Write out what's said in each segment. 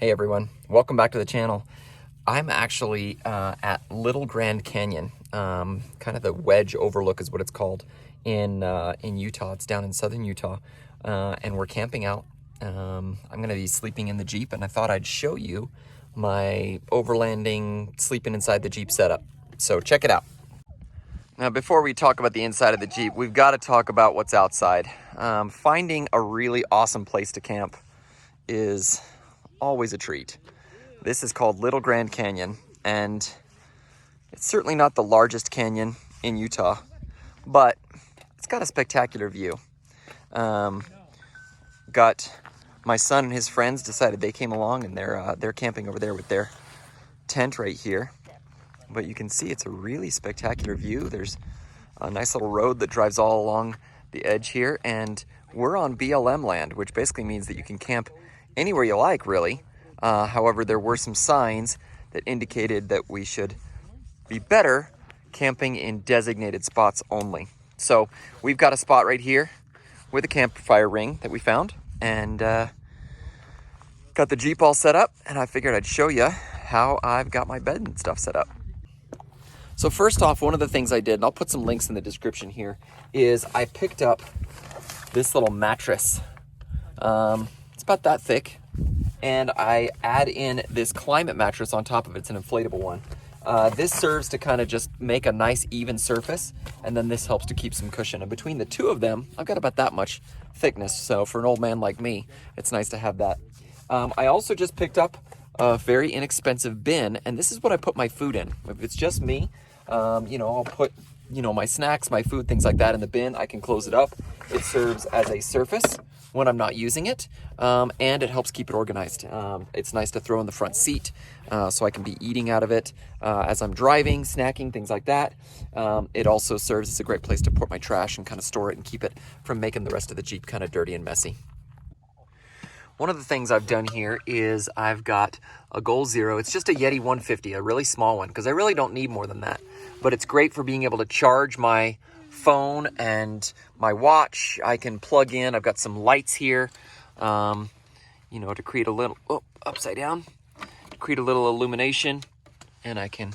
Hey everyone, welcome back to the channel. I'm actually at Little Grand Canyon, kind of the wedge overlook is what it's called in Utah. It's down in southern Utah, and we're camping out. I'm gonna be sleeping in the Jeep, and I thought I'd show you my overlanding, sleeping inside the Jeep setup. So check it out. Now, before we talk about the inside of the Jeep, we've got to talk about what's outside. Finding a really awesome place to camp is always a treat. This is called Little Grand Canyon, and it's certainly not the largest canyon in Utah, but it's got a spectacular view. Got my son and his friends decided they came along, and they're camping over there with their tent right here. But you can see it's a really spectacular view. There's a nice little road that drives all along the edge here, and we're on BLM land, which basically means that you can camp anywhere you like, really. However, there were some signs that indicated that we should be better camping in designated spots only. So we've got a spot right here with a campfire ring that we found, and got the Jeep all set up, and I figured I'd show you how I've got my bed and stuff set up. So first off, one of the things I did, and I'll put some links in the description here, is I picked up this little mattress. It's about that thick, and I add in this climate mattress on top of it. It's an inflatable one. This serves to kind of just make a nice even surface, and then this helps to keep some cushion. And between the two of them, I've got about that much thickness. So for an old man like me, it's nice to have that. I also just picked up a very inexpensive bin, and this is what I put my food in. If it's just me, I'll put, my snacks, my food, things like that in the bin. I can close it up. It serves as a surface when I'm not using it, and it helps keep it organized. It's nice to throw in the front seat, so I can be eating out of it as I'm driving, snacking, things like that. It also serves as a great place to put my trash and kind of store it and keep it from making the rest of the Jeep kind of dirty and messy. One of the things I've done here is I've got a Goal Zero. It's just a Yeti 150, a really small one, because I really don't need more than that. But it's great for being able to charge my phone and my watch. I can plug in. I've got some lights here, to create a little, upside down, to create a little illumination. And I can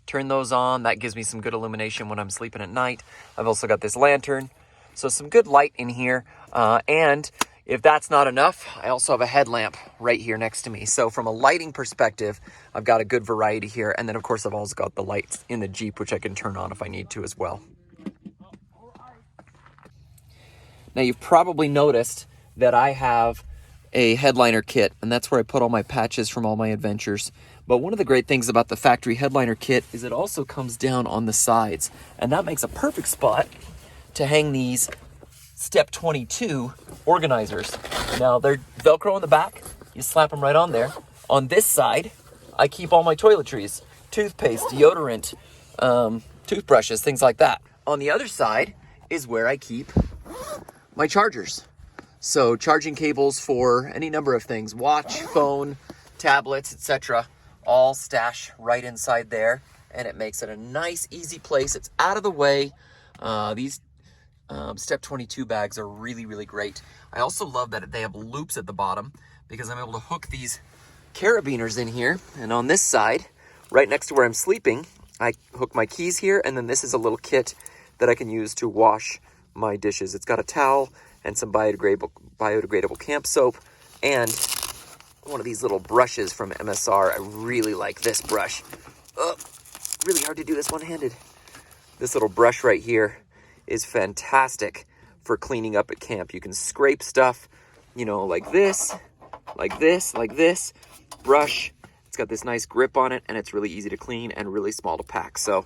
turn those on. That gives me some good illumination when I'm sleeping at night. I've also got this lantern. So some good light in here. And if that's not enough, I also have a headlamp right here next to me. So from a lighting perspective, I've got a good variety here. And then, of course, I've also got the lights in the Jeep, which I can turn on if I need to as well. Now, you've probably noticed that I have a headliner kit, and that's where I put all my patches from all my adventures. But one of the great things about the factory headliner kit is it also comes down on the sides, and that makes a perfect spot to hang these Step 22 organizers. Now, they're Velcro in the back. You slap them right on there. On this side, I keep all my toiletries, toothpaste, deodorant, toothbrushes, things like that. On the other side is where I keep my chargers. So charging cables for any number of things, watch, phone, tablets, etc., all stash right inside there, and it makes it a nice, easy place. It's out of the way. These Step 22 bags are really, really great. I also love that they have loops at the bottom because I'm able to hook these carabiners in here. And on this side, right next to where I'm sleeping, I hook my keys here, and then this is a little kit that I can use to wash my dishes. It's got a towel and some biodegradable camp soap and one of these little brushes from MSR. I really like this brush. Really hard to do this one-handed. This little brush right here is fantastic for cleaning up at camp. You can scrape stuff, like this, like this, like this. Brush. It's got this nice grip on it, and it's really easy to clean and really small to pack. So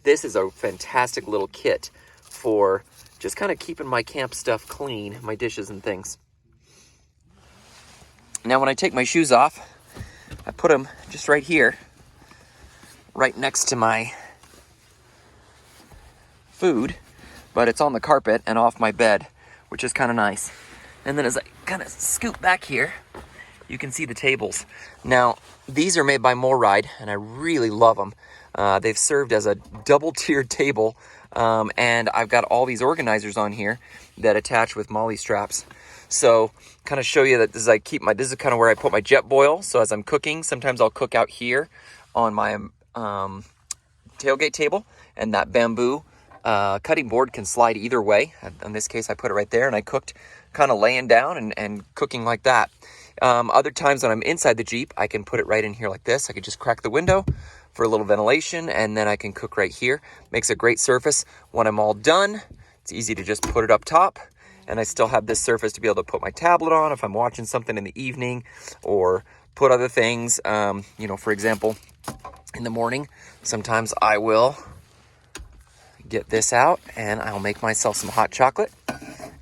this is a fantastic little kit for just kind of keeping my camp stuff clean, my dishes and things. Now, when I take my shoes off, I put them just right here, right next to my food, but it's on the carpet and off my bed, which is kind of nice. And then as I kind of scoot back here, you can see the tables. Now, these are made by Morryde, and I really love them. They've served as a double-tiered table, and I've got all these organizers on here that attach with MOLLE straps. So kind of show you that this is this is kind of where I put my Jetboil. So as I'm cooking, sometimes I'll cook out here on my tailgate table, and that bamboo cutting board can slide either way. In this case, I put it right there, and I cooked kind of laying down and cooking like that. Other times when I'm inside the Jeep, I can put it right in here like this. I could just crack the window for a little ventilation, and then I can cook right here. Makes a great surface. When I'm all done, it's easy to just put it up top, and I still have this surface to be able to put my tablet on if I'm watching something in the evening, or put other things. For example, in the morning, sometimes I will get this out and I'll make myself some hot chocolate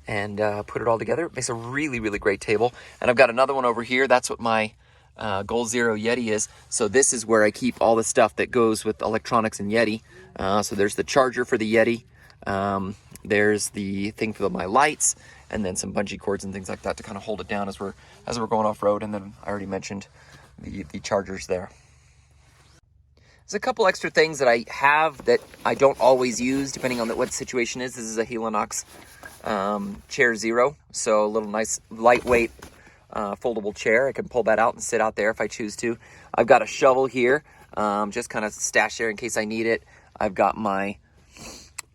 and put it all together. It makes a really, really great table. And I've got another one over here. That's what my Goal Zero Yeti is. So this is where I keep all the stuff that goes with electronics and Yeti. So there's the charger for the Yeti. There's the thing for my lights, and then some bungee cords and things like that to kind of hold it down as we're going off road. And then I already mentioned the chargers there. There's a couple extra things that I have that I don't always use depending on what the situation is. This is a Helinox Chair Zero, so a little nice lightweight foldable chair. I can pull that out and sit out there if I choose to. I've got a shovel here, just kind of stash there in case I need it. I've got my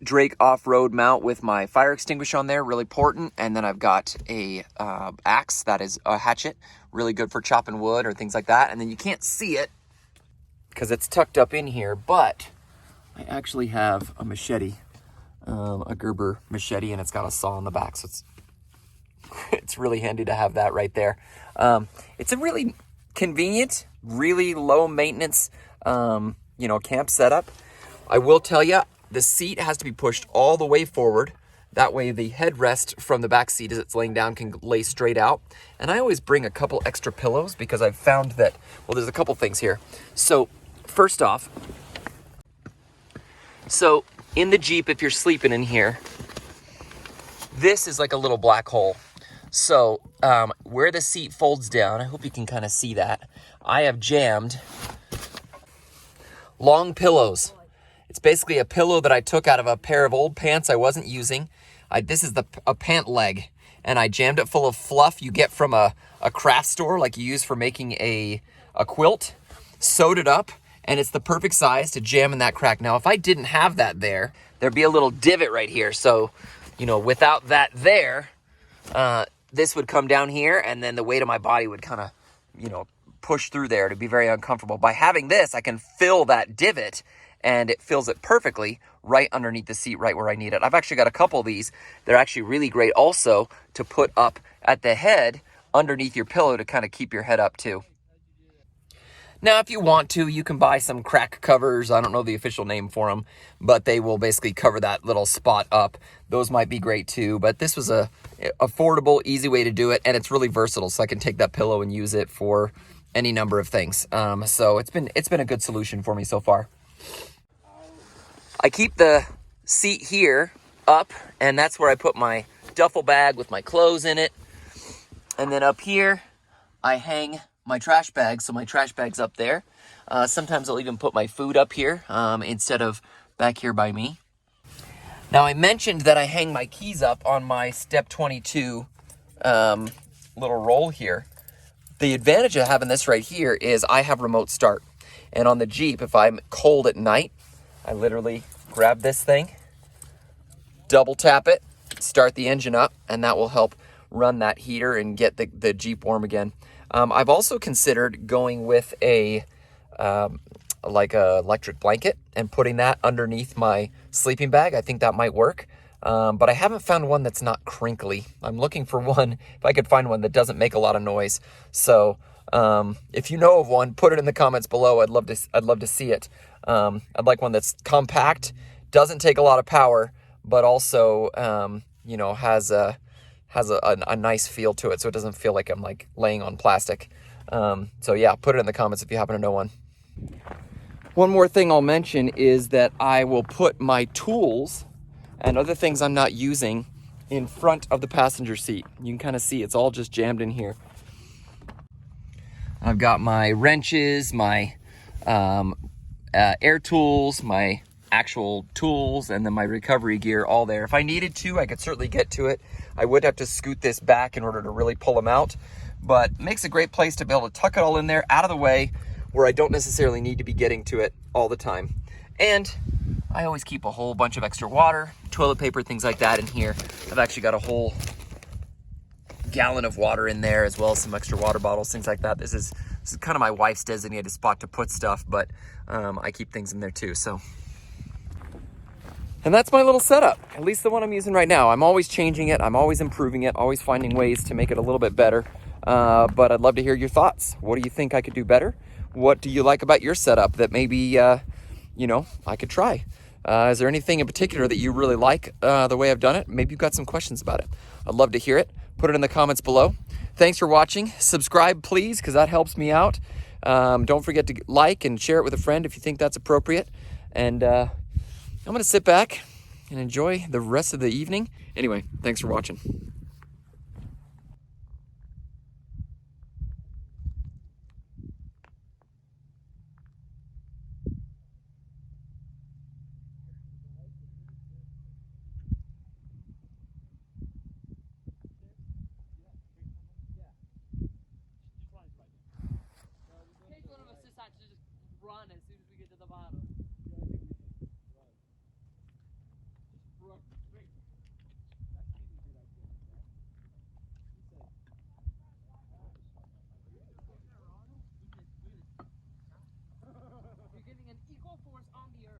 Drake off-road mount with my fire extinguisher on there, really important. And then I've got a axe that is a hatchet, really good for chopping wood or things like that. And then you can't see it because it's tucked up in here, but I actually have a machete, a Gerber machete, and it's got a saw on the back, so it's really handy to have that right there. It's a really convenient, really low maintenance, camp setup. I will tell you, the seat has to be pushed all the way forward. That way the headrest from the back seat as it's laying down can lay straight out. And I always bring a couple extra pillows because I've found that, well, there's a couple things here. So first off, so in the Jeep, if you're sleeping in here, this is like a little black hole. So where the seat folds down, I hope you can kind of see that, I have jammed long pillows. It's basically a pillow that I took out of a pair of old pants I wasn't using. This is a pant leg, and I jammed it full of fluff you get from a craft store, like you use for making a quilt, sewed it up, and it's the perfect size to jam in that crack. Now, if I didn't have that there'd be a little divot right here. So, without that there, this would come down here, and then the weight of my body would kind of, push through there to be very uncomfortable. By having this, I can fill that divot, and it fills it perfectly right underneath the seat, right where I need it. I've actually got a couple of these. They're actually really great also to put up at the head underneath your pillow to kind of keep your head up too. Now, if you want to, you can buy some crack covers. I don't know the official name for them, but they will basically cover that little spot up. Those might be great too, but this was a affordable, easy way to do it, and it's really versatile, so I can take that pillow and use it for any number of things. So it's been a good solution for me so far. I keep the seat here up, and that's where I put my duffel bag with my clothes in it. And then up here, I hang my trash bag, so my trash bag's up there. Sometimes I'll even put my food up here instead of back here by me. Now, I mentioned that I hang my keys up on my Step 22 little roll here. The advantage of having this right here is I have remote start. And on the Jeep, if I'm cold at night, I literally grab this thing, double tap it, start the engine up, and that will help run that heater and get the Jeep warm again. I've also considered going with a electric blanket and putting that underneath my sleeping bag. I think that might work, but I haven't found one that's not crinkly. I'm looking for one, if I could find one that doesn't make a lot of noise. So if you know of one, put it in the comments below. I'd love to see it. I'd like one that's compact, doesn't take a lot of power, but also has a nice feel to it, so it doesn't feel like I'm like laying on plastic. So yeah, put it in the comments if you happen to know one. One more thing I'll mention is that I will put my tools and other things I'm not using in front of the passenger seat. You can kind of see it's all just jammed in here. I've got my wrenches, my air tools, my actual tools and then my recovery gear all there. If I needed to, I could certainly get to it. I would have to scoot this back in order to really pull them out, but makes a great place to be able to tuck it all in there out of the way where I don't necessarily need to be getting to it all the time. And I always keep a whole bunch of extra water, toilet paper, things like that in here. I've actually got a whole gallon of water in there, as well as some extra water bottles, things like that. This is kind of my wife's designated spot to put stuff, but I keep things in there too. So, and that's my little setup, at least the one I'm using right now. I'm always changing it, I'm always improving it, always finding ways to make it a little bit better. But I'd love to hear your thoughts. What do you think I could do better? What do you like about your setup that maybe you know, I could try? Is there anything in particular that you really like the way I've done it? Maybe you've got some questions about it. I'd love to hear it. Put it in the comments below. Thanks for watching. Subscribe, please, because that helps me out. Don't forget to like and share it with a friend if you think that's appropriate. And I'm going to sit back and enjoy the rest of the evening. Anyway, thanks for watching. One of us decides to just run as soon as we get to the bottom.